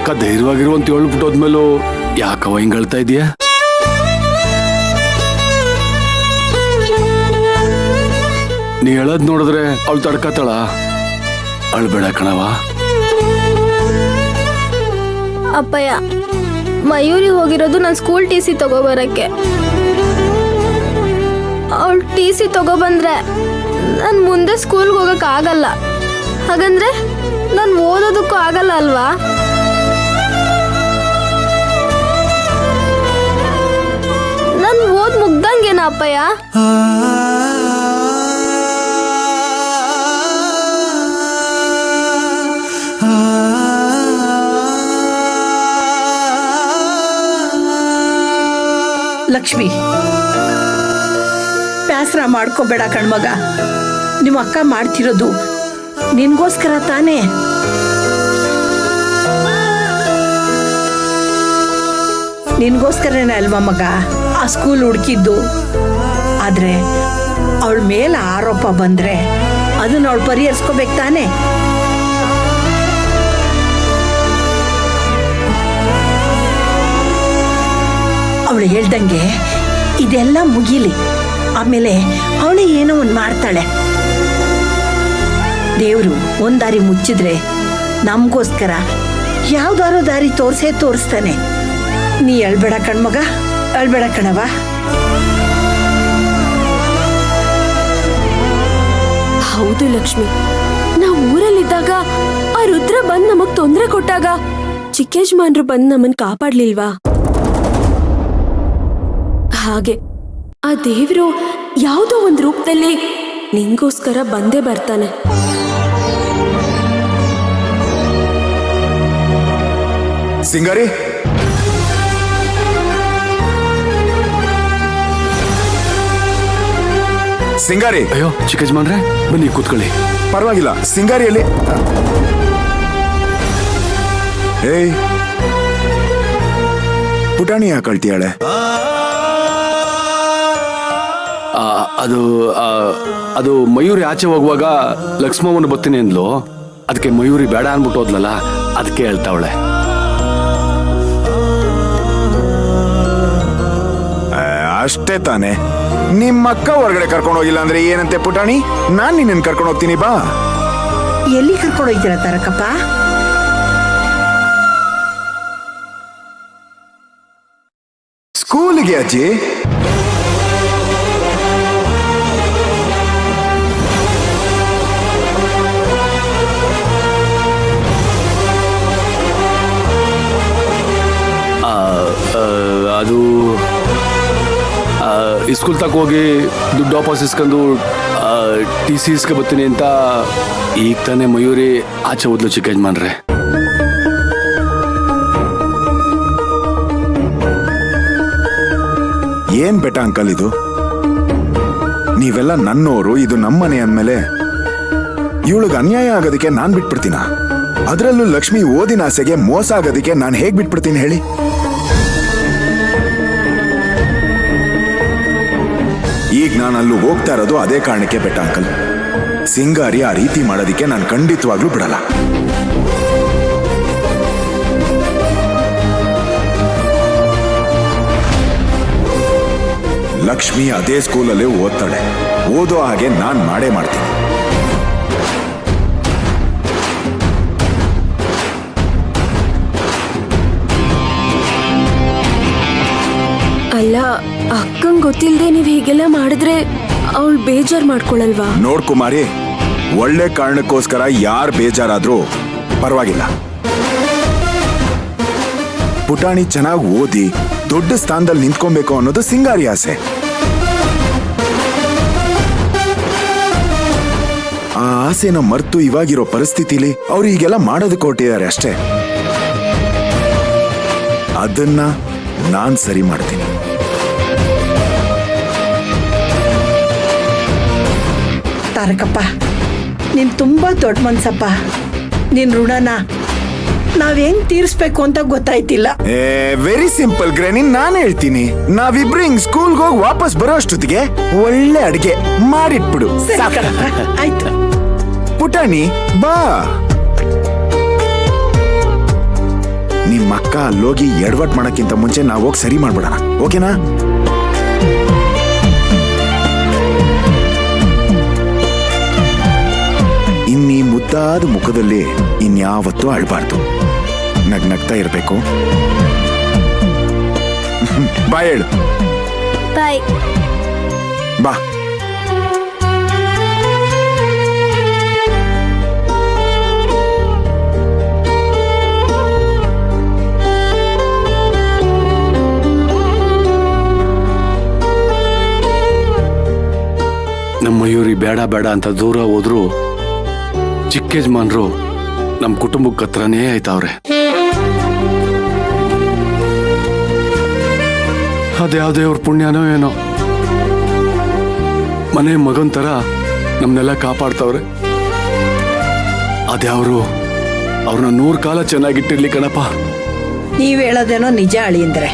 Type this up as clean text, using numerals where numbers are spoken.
ಅಕ್ಕ ಧೈರ್ಯವಾಗಿರುವಂತ ಹೇಳ್ಬಿಟ್ಟೋದ್ಮೇಲೂ ಯಾಕವ ಹಿಂಗ್ ಹೇಳ್ತಾ ಇದೀಯಾ? ನೀ ಹೇಳದ್ ನೋಡಿದ್ರೆ ಅವಳು ತಡ್ಕತಾಳ. ಅಳ್ಬೇಡ ಕಣವ. ಅಪ್ಪಯ್ಯ, ಮಯೂರಿ ಹೋಗಿರೋದು ನಾನು ಸ್ಕೂಲ್ ಟಿ ಸಿ ತಗೋಬರಕ್ಕೆ. ಅವಳು ಟಿ ಸಿ ತಗೋಬಂದ್ರೆ ನಾನು ಮುಂದೆ ಸ್ಕೂಲ್ಗೆ ಹೋಗಕ್ ಆಗಲ್ಲ. ಹಾಗಂದ್ರೆ ನಾನು ಓದೋದಕ್ಕೂ ಆಗಲ್ಲ ಅಲ್ವಾ? ನಾನು ಓದ್ ಮುಗ್ದಂಗೇನ ಅಪ್ಪಯ್ಯ? ಲಕ್ಷ್ಮಿ, ಬ್ಯಾಸರ ಮಾಡ್ಕೋಬೇಡ ಕಣ್ಮಗ. ನಿಮ್ಮ ಅಕ್ಕ ಮಾಡ್ತಿರೋದು ನಿನ್ಗೋಸ್ಕರ ತಾನೇ. ನಿನ್ಗೋಸ್ಕರನೇ ಅಲ್ವಾ ಮಗ ಆ ಸ್ಕೂಲ್ ಹುಡುಕಿದ್ದು. ಆದ್ರೆ ಅವಳ ಮೇಲೆ ಆರೋಪ ಬಂದ್ರೆ ಅದನ್ನ ಅವಳು ಪರಿಹರಿಸ್ಕೋಬೇಕು ತಾನೆ. ಅವಳು ಹೇಳ್ದಂಗೆ ಇದೆಲ್ಲ ಮುಗಿಲಿ, ಆಮೇಲೆ ಅವಳು ಏನೋ ಒಂದು ಮಾಡ್ತಾಳೆ. ದೇವ್ರು ಒಂದ್ ದಾರಿ ಮುಚ್ಚಿದ್ರೆ ನಮಗೋಸ್ಕರ ಯಾವ್ದಾರೋ ದಾರಿ ತೋರಿಸ್ತಾನೆ. ನೀ ಅಳ್ಬೇಡ ಕಣ್ಮಗ, ಅಳ್ಬೇಡ ಕಣವ. ಹೌದು ಲಕ್ಷ್ಮಿ, ನಾವು ಊರಲ್ಲಿದ್ದಾಗ ಆ ರುದ್ರ ಬಂದ್ ನಮಗ್ ತೊಂದ್ರೆ ಕೊಟ್ಟಾಗ ಚಿಕ್ಕೇಜ್ಮಾನ್ರು ಬಂದ್ ನಮ್ಮನ್ ಕಾಪಾಡ್ಲಿಲ್ವಾ? ಹಾಗೆ ಆ ದೇವ್ರು ಯಾವುದೋ ಒಂದು ರೂಪದಲ್ಲಿ ನಿಂಗೋಸ್ಕರ ಬಂದೇ ಬರ್ತಾನೆ. ಸಿಂಗಾರಿ, ಸಿಂಗಾರಿ. ಅಯ್ಯೋ ಚಿಕ್ಕಜ್ಮಾನ್ರೆ, ಬನ್ನಿ ಕೂತ್ಕೊಳ್ಳಿ. ಪರವಾಗಿಲ್ಲ. ಸಿಂಗಾರಿಯಲ್ಲಿ ಏಯ್, ಪುಟಾಣಿ ಯಾಕೆ ಅಳ್ತಿಯಾಳೆ? ಅದು ಮಯೂರಿ ಆಚೆ ಹೋಗುವಾಗ ಲಕ್ಷ್ಮಮ್ಮನ ಬತ್ತೀನಿ ಅಂದ್ಲು. ಅದಕ್ಕೆ ಮಯೂರಿ ಬೇಡ ಅನ್ಬಿಟ್ಟು ಹೋದ್ಲಲ್ಲ, ಅದಕ್ಕೆ ಹೇಳ್ತಾವಳೆ. ಅಷ್ಟೇ ತಾನೆ. ನಿಮ್ಮಕ್ಕ ಹೊರಗಡೆ ಕರ್ಕೊಂಡು ಹೋಗಿಲ್ಲ ಅಂದ್ರೆ ಏನಂತೆ ಪುಟಾಣಿ? ನಾನ್ ನಿನ್ನ ಕರ್ಕೊಂಡು ಹೋಗ್ತೀನಿ, ಬಾ. ಎಲ್ಲಿ ಕರ್ಕೊಂಡು ಹೋಗ್ತೀರ ತಾರಕಪ್ಪ? ಸ್ಕೂಲಿಗೆ ಅಜ್ಜಿ. ಅದು ಸ್ಕೂಲ್ ತಕ ಹೋಗಿ ದುಡ್ಡು ವಾಪಸ್ ಇಸ್ಕೊಂಡು ಟಿ ಸಿ ಇಸ್ಕೊ ಬರ್ತೀನಿ ಅಂತ ಈಗ ತಾನೇ ಮಯೂರಿ ಆಚೆ ಹೋದ್ಲು ಚಿಕ್ಕಜ್ಮಾನ್ರೆ. ಏನ್ ಬೆಟ ಅಂಕಲ್ ಇದು? ನೀವೆಲ್ಲ ನನ್ನೋರು, ಇದು ನಮ್ಮನೆ ಅಂದ್ಮೇಲೆ ಇವಳಿಗೆ ಅನ್ಯಾಯ ಆಗೋದಕ್ಕೆ ನಾನ್ ಬಿಟ್ಬಿಡ್ತೀನ? ಅದರಲ್ಲೂ ಲಕ್ಷ್ಮಿ ಓದಿನ ಆಸೆಗೆ ಮೋಸ ಆಗೋದಕ್ಕೆ ನಾನು ಹೇಗ್ ಬಿಟ್ಬಿಡ್ತೀನಿ ಹೇಳಿ? ಈಗ ನಾನು ಅಲ್ಲೂ ಹೋಗ್ತಾ ಇರೋದು ಅದೇ ಕಾರಣಕ್ಕೆ ಬೆಟ್ಟ ಅಂಕಲ್. ಸಿಂಗಾರಿ ಆ ರೀತಿ ಮಾಡೋದಿಕ್ಕೆ ನಾನು ಖಂಡಿತವಾಗ್ಲೂ ಬಿಡಲ್ಲ. ಲಕ್ಷ್ಮಿ ಅದೇ ಸ್ಕೂಲಲ್ಲೇ ಓದ್ತಾಳೆ. ಓದೋ ಹಾಗೆ ನಾನ್ ಮಾಡೇ ಮಾಡ್ತೀನಿ. ಅಲ್ಲ, ಅಕ್ಕಂಗ್ ಗೊತ್ತಿಲ್ಲದೆ ನೀವ್ ಹೀಗೆಲ್ಲ ಮಾಡಿದ್ರೆ ಅವಳು ಬೇಜಾರ್ ಮಾಡ್ಕೊಳಲ್ವಾ? ನೋಡ್ ಕುಮಾರಿ, ಒಳ್ಳೆ ಕಾರಣಕ್ಕೋಸ್ಕರ ಯಾರ್ ಬೇಜಾರಾದ್ರೂ ಪರವಾಗಿಲ್ಲ. ಪುಟಾಣಿ ಚೆನ್ನಾಗಿ ಓದಿ ದೊಡ್ಡ ಸ್ಥಾನದಲ್ಲಿ ನಿಂತ್ಕೊಬೇಕು ಅನ್ನೋದು ಸಿಂಗಾರಿ ಆಸೆ. ಆ ಆಸೆನ ಮರ್ತು ಇವಾಗಿರೋ ಪರಿಸ್ಥಿತಿಲಿ ಅವ್ರು ಹೀಗೆಲ್ಲ ಮಾಡೋದಕ್ಕೆ ಹೊರಟಿದ್ದಾರೆ ಅಷ್ಟೇ. ಅದನ್ನ ನಾನ್ ಸರಿ ಮಾಡ್ತೀನಿ. ತಾರಕಪ್ಪ, ನೀನ್ ತುಂಬಾ ದೊಡ್ಡ ಮನ್ಸಪ್ಪ. ನಿನ್ ಋಣನ ನಾವ್ ಹೆಂಗ್ ತೀರಿಸ್ಬೇಕು ಅಂತ ಗೊತ್ತಾಯ್ತಿಲ್ಲ. ವೆರಿ ಸಿಂಪಲ್ ಗ್ರಾನಿ, ನಾನು ಹೇಳ್ತೀನಿ. ನಾವಿಬ್ರು ಹಿಂಗ್ ಸ್ಕೂಲ್ಗೆ ಹೋಗಿ ವಾಪಸ್ ಬರೋ ಅಷ್ಟೊತ್ತಿಗೆ ಒಳ್ಳೆ ಅಡ್ಗೆ ಮಾಡಿಟ್ಬಿಡು. ಆಯ್ತು ಪುಟಾಣಿ, ಬಾ. ನಿಮ್ಮ ಅಕ್ಕ ಅಲ್ಲೋಗಿ ಎಡವಟ್ ಮಾಡಕ್ಕಿಂತ ಮುಂಚೆ ನಾವು ಹೋಗಿ ಸರಿ ಮಾಡ್ಬಿಡೋಣ, ಓಕೆನಾ? ಇನ್ನೀ ಮುದ್ದಾದ ಮುಖದಲ್ಲಿ ಇನ್ಯಾವತ್ತೂ ಅಳ್ಬಾರ್ದು, ನಗ್ನಗ್ತಾ ಇರಬೇಕು. ಬಾಯ್ ಹೇಳು. ಬಾಯ್. ಬಾ. ನಮ್ಮ ಮಯೂರಿ ಬೇಡ ಬೇಡ ಅಂತ ದೂರ ಹೋದ್ರು ಚಿಕ್ಕ ಯಜಮಾನ್ರು ನಮ್ಮ ಕುಟುಂಬಕ್ಕೆ ಹತ್ರನೇ ಆಯ್ತಾವ್ರೆ. ಅದ್ಯಾವ್ದೇ ಅವ್ರ ಪುಣ್ಯನೋ ಏನೋ, ಮನೆ ಮಗನ್ ತರ ನಮ್ನೆಲ್ಲ ಕಾಪಾಡ್ತಾವ್ರೆ. ಅದ್ಯಾವ್ರು ಅವ್ರನ್ನ 100 ಕಾಲ ಚೆನ್ನಾಗಿಟ್ಟಿರ್ಲಿ ಕಣಪ್ಪ. ನೀವ್ ಹೇಳೋದೇನೋ ನಿಜ ಅಳಿಯಂದ್ರೆ.